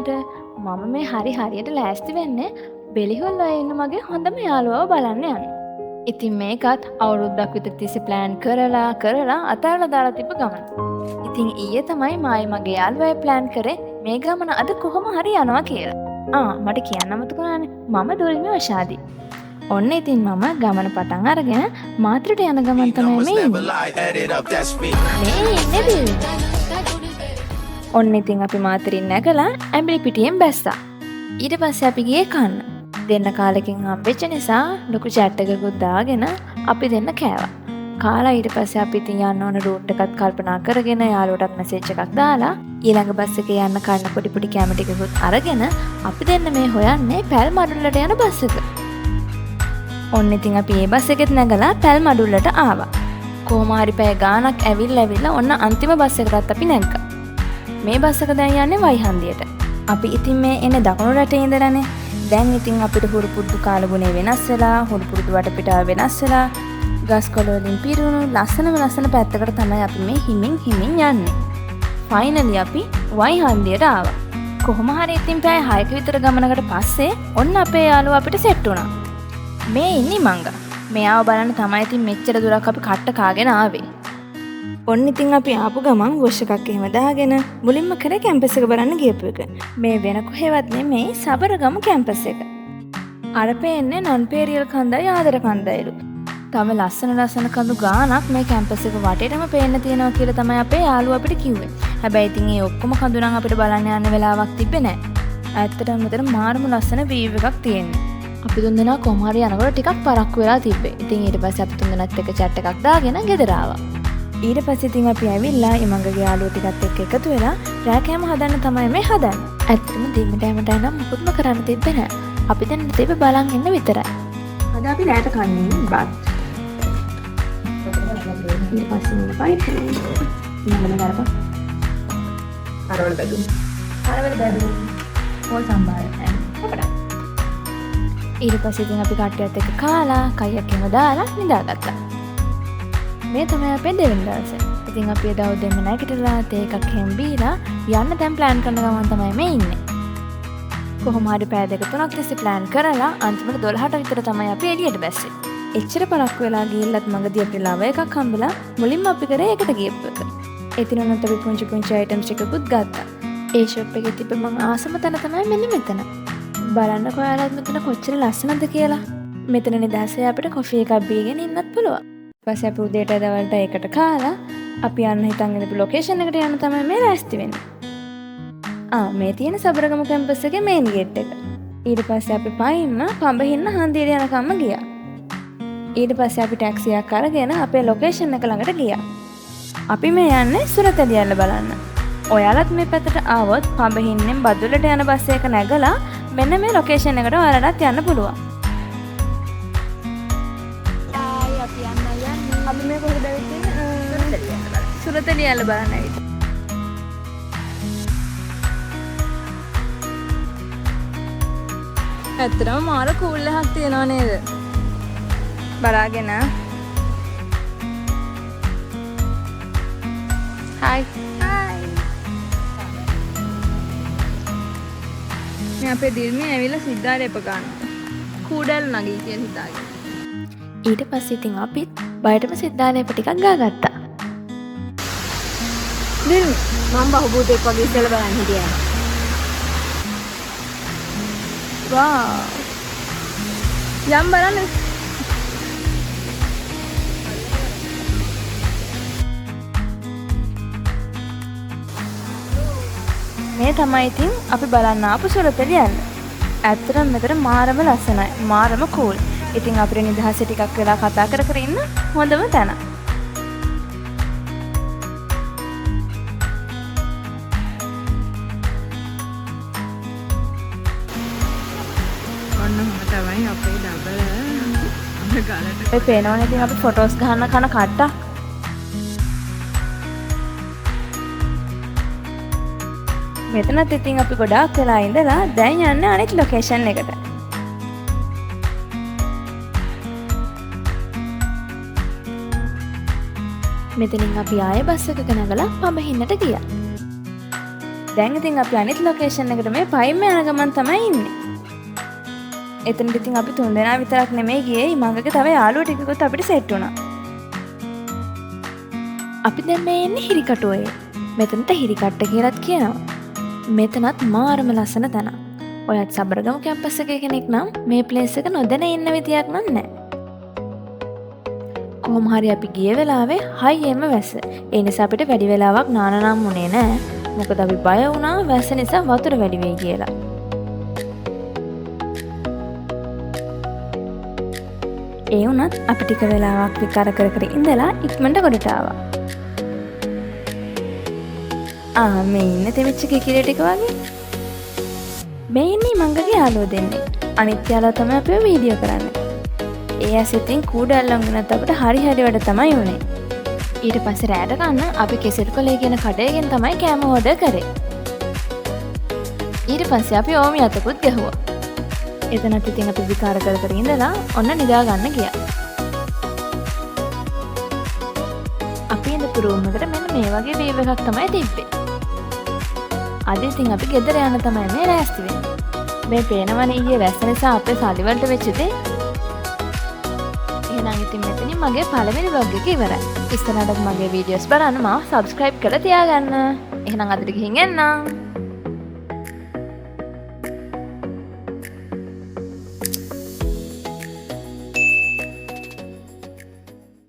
බලන්නට මම මේ හරියට ලෑස්ති වෙන්නේ බෙලිහොල් අය ඉන්න මගේ හොඳම යාළුවව බලන්න යන්න. ඉතින් මේකත් අවුරුද්දක් විතර තිස්සේ ප්ලෑන් කරලා අතහැරලා දාලා තිබ්බ ගමන. ඉතින් ඊයේ තමයි මායි මගේ යාළුවයි ප්ලෑන් කරේ මේ ගමන අද කොහොම හරි යනවා කියලා. මට කියන්න අමතක වුණානේ. මම දුල්මි වශාදී. ඔන්න ඉතින් මම ගමන පටන් අරගෙන මාත්‍රට යන ගමන් තමයි මේ ඉන්නේ. ඔන්න ඉතින් අපි මාතරින් නැගලා ඇඹිලි පිටියෙන් බැස්සා. ඊට පස්සේ අපි ගියේ කන්න. දෙන්න කාලෙකින් හම්බෙච්ච නිසා ලොකු චැට් එකකුත් දාගෙන අපි දෙන්න කෑවා. කාලා ඊට පස්සේ අපි ඉතින් යන්න ඕන රූට් එකත් කල්පනා කරගෙන යාළුවටත් මැසේජ් එකක් දාලා ඊළඟ බස් එකේ යන්න කන්න පොඩි කැම ටිකකුත් අරගෙන අපි දෙන්න මේ හොයන්නේ පැල් මඩුල්ලට යන බස් එක. ඔන්න ඉතින් අපි ඒ බස් එකෙත් නැගලා පැල් මඩුල්ලට ආවා. කොහොම හරි පැය ගාණක් ඇවිල්ලා ඔන්න අන්තිම බස් එකටත් අපි නැග්ගා. මේ බස් එක දැන් යන්නේ වයිහන්දියට. අපි ඉතින් මේ එන්නේ දකුණු රටේ ඉඳලානේ. දැන් ඉතින් අපිට හුරු පුරුදු කාලගුණේ වෙනස් වෙලා, හුරු පුරුදු වටපිටාව වෙනස් වෙලා, ගස්කොළ වලින් පිරුණු ලස්සන පැත්තකට තමයි අපි මේ හිමින් යන්නේ. ෆයිනලි අපි වයිහන්දියට ආවා. කොහොම හරි ඉතින් පැය 6ක විතර ගමනකට පස්සේ ඔන්න අපේ යාළුවා අපිට සෙට් වුණා. මේ ඉන්නේ මංගා. මෙයාව බලන්න තමයි ඉතින් මෙච්චර දුරක් අපි කට්ට කාගෙන ආවේ. ඔන්න ඉතින් අපි ආපු ගමන් වොෂ් එකක් එහෙම දාගෙන මුලින්ම කරේ කැම්පස් එක බලන්න ගියපු එක. මේ වෙන කොහෙවත් නෙමෙයි සබරගම කැම්පස් එක. අර පේන්නේ non perial කන්දයි ආදර කන්දයිලු. තම ලස්සන කඳු ගානක් මේ කැම්පස් එක වටේටම පේන්න තියෙනවා කියලා තමයි අපේ යාළුවා අපිට කිව්වේ. හැබැයි ඉතින් ඒ ඔක්කොම කඳු නම් අපිට බලන්න යන්න වෙලාවක් තිබ්බේ නැහැ. ඇත්තටම මෙතන මාරම ලස්සන වීව් එකක් තියෙනවා. අපි තුන්දෙනා කොහොම හරි යනකොට ටිකක් පරක්කු වෙලා තිබ්බේ. ඉතින් ඊට පස්සේ අපි තුන්දෙනාත් එක්ක chat එකක් දාගෙන ගෙදර ආවා. ඊට පස්සේ ඉතින් අපි ඇවිල්ලා ඊමංගගේ යාළුවෝ ටිකත් එක්ක එකතු වෙලා රැකෑම හදන්න තමයි මේ හදන්නේ. ඇත්තටම දෙන්නටම නම් මුකුත්ම කරන්න තිබ්බේ නැහැ. අපි දැන් තිබ්බ බලන් ඉන්න විතරයි. අද අපි රැට කන්නේ බත්. ඊට පස්සේ මොන පයිප් නේද කරපන්. අරවල බැදුම්. පොල් සම්බාර අපඩ. ඊට පස්සේ ඉතින් අපි කට්ටියත් එක්ක කාලා කයියක් එහෙම දාලා නිදාගත්තා. මේ තමයි අපේ දෙවෙනි දවසේ. ඉතින් අපි එදා උදේම නැගිටලා තේ එකක් හැම බීලා යන්න දැන් ප්ලෑන් කරන ගමන් තමයි මේ ඉන්නේ. කොහොම හරි පැය දෙක තුනක් තිස්සේ ප්ලෑන් කරලා අන්තිමට 12ට විතර තමයි අපි එළියට බැස්සේ. එච්චර පරක්කු වෙලා ගිහිල්ලත් මගදී අපි ලව එකක් හම්බලා මුලින්ම අපි කරේ ඒකට ගියපු එක. එතින් උනත් අපි පුංචි අයිටම්ස් ටිකකුත් ගත්තා. ඒ ෂොප් එකේ තිබ්බ මං ආසම තැන තමයි මෙන්න මෙතන. බලන්න කොයාලත් මෙතන කොච්චර ලස්සනද කියලා. මෙතන නිදහසේ අපිට කොෆි එකක් බීගෙන ඉන්නත් පුළුවන්. ඊපස්සේ අපි උදේට දවල්ට ඒකට කාලා අපි යන්න හිතන් ඉඳපු ලොකේෂන් එකට යන්න තමයි මේ රැස්ති වෙන්නේ. මේ තියෙන සබරගම කැම්පස් එකේ මේන් ගේට් එක. ඊට පස්සේ අපි පයින්ම පඹහින්න හන්දියට යනකම්ම ගියා. ඊට පස්සේ අපි ටැක්සියක් අරගෙන අපේ ලොකේෂන් එක ළඟට ගියා. අපි මේ යන්නේ සුරතලියල්ල බලන්න. ඔයාලත් මේ පැත්තට ආවොත් පඹහින්නෙන් බදුල්ලට යන බස් එක නැගලා මෙන්න මේ ලොකේෂන් එකට ඔයාලටත් යන්න පුළුවන්. අපි මේ කොහෙද ඇවිත් සුරතලියල්ල බලන්න ඇවිත්. ඇත්තටම මාර කූල් එකක් තියෙනව නේද? බලාගෙන. හායි. මේ අපේ දිල්මේ ඇවිල්ලා සිද්ධාරේප ගන්නවා. කූඩල් නගී කියලා හිතාගෙන. ඊට පස්සේ ඉතින් අපිත් බයටම සිද්ධාරේප ටිකක් ගාගත්තා. දිල්මි මම බහුබූතෙක් වගේ ඉස්සෙල්ලා බලන් හිටියා. වාව්. යම් බලන්න. මේ තමයි ඉතින් අපි බලන්න ආපු සුරතලියල්ල. ඇත්තටම මෙතන මාරම ලස්සනයි. මාරම කූල්. ඉතින් අපිට නිදහසේ ටිකක් වෙලා කතා කර ඉන්න හොඳම තැන. ඔන්න තමයි අපේ ඩබල් ගලට. ඒ පේනවනේ ඉතින් අපි ෆොටෝස් ගන්න කන කට්ටක්. මෙතනත් ඉතින් අපි ගොඩාක් වෙලා ඉඳලා දැන් යන්නේ අනෙක් ලොකේෂන් එකට. මෙතනින් අපි ආයෙ බස් එකක නැගලා පඹහින්නට ගියා. දැන් ඉතින් අපි අනිත් ලොකේෂන් එකට මේ පයින්ම යන ගමන් තමයි ඉන්නේ. එතනට ඉතින් අපි 3 දෙනා විතරක් නෙමෙයි ගියේ. මංගගේ තව යාළුවෝ ටිකකුත් අපිට සෙට් වුණා. අපි දැන් මේ ඉන්නේ හිරිකටුවේ. මෙතනට හිරිකට්ට කියලාත් කියනවා. මෙතනත් මාරම ලස්සන තැනක්. ඔයත් සබරගමු කැම්පස් එකේ කෙනෙක් නම් මේ ප්ලේස් එක නොදැන ඉන්න විදියක් නම් නැහැ. කොහොම හරි අපි ගිය වෙලාවේ හයියෙම වැස්ස. ඒ නිසා අපිට වැඩි වෙලාවක් නාන නම් උනේ නැහැ. මොකද අපි බය වුණා වැස්ස නිසා වතුර වැඩි වෙයි කියලා. ඒ වුණත් අපි ටික වෙලාවක් විකාර කර කර ඉඳලා ඉක්මනට ගොඩට ආවා. මේ ඉන්නේ තෙමිච්ච කිකිලේ ටික වගේ. මේ ඉන්නේ මංගගේ යාළුවෝ දෙන්නේ. අනිත් යාළුවා තමයි අපිව වීඩියෝ කරන්නේ. ඒ ඇසිතින් කූඩැල්ලන් ගුණත් අපිට හරි වැඩ තමයි උනේ. ඊට පස්සේ රැට ගන්න අපි කෙසෙල් කොලේ කියන කඩේකින් තමයි කෑම ඕඩර් කරේ. ඊට පස්සේ අපි ඕමි අතකුත් ගැහුවා. එතනත් ඉතින් අපි විකාර කර කර ඉඳලා ඔන්න නිදා ගන්න ගියා. අපි ඉඳපු රූම් එකට මෙන්න මේ වගේ වේව් එකක් තමයි තිබ්බේ. අද ඉතින් අපි ගෙදර යන්න තමයි මේ රැස්ති වෙන්නේ. මේ පේනවනේ ඊයේ වැස්ස නිසා අපේ සල්ලි වලට වෙච්ච දේ. එහෙනම් ඉතින් මෙතනින් මගේ පළවෙනි vlog එක ඉවරයි. ඉස්සරහට මගේ වීඩියෝස් බලන්න මාව subscribe කරලා තියාගන්න. එහෙනම් අදට ගිහින් එන්නම්.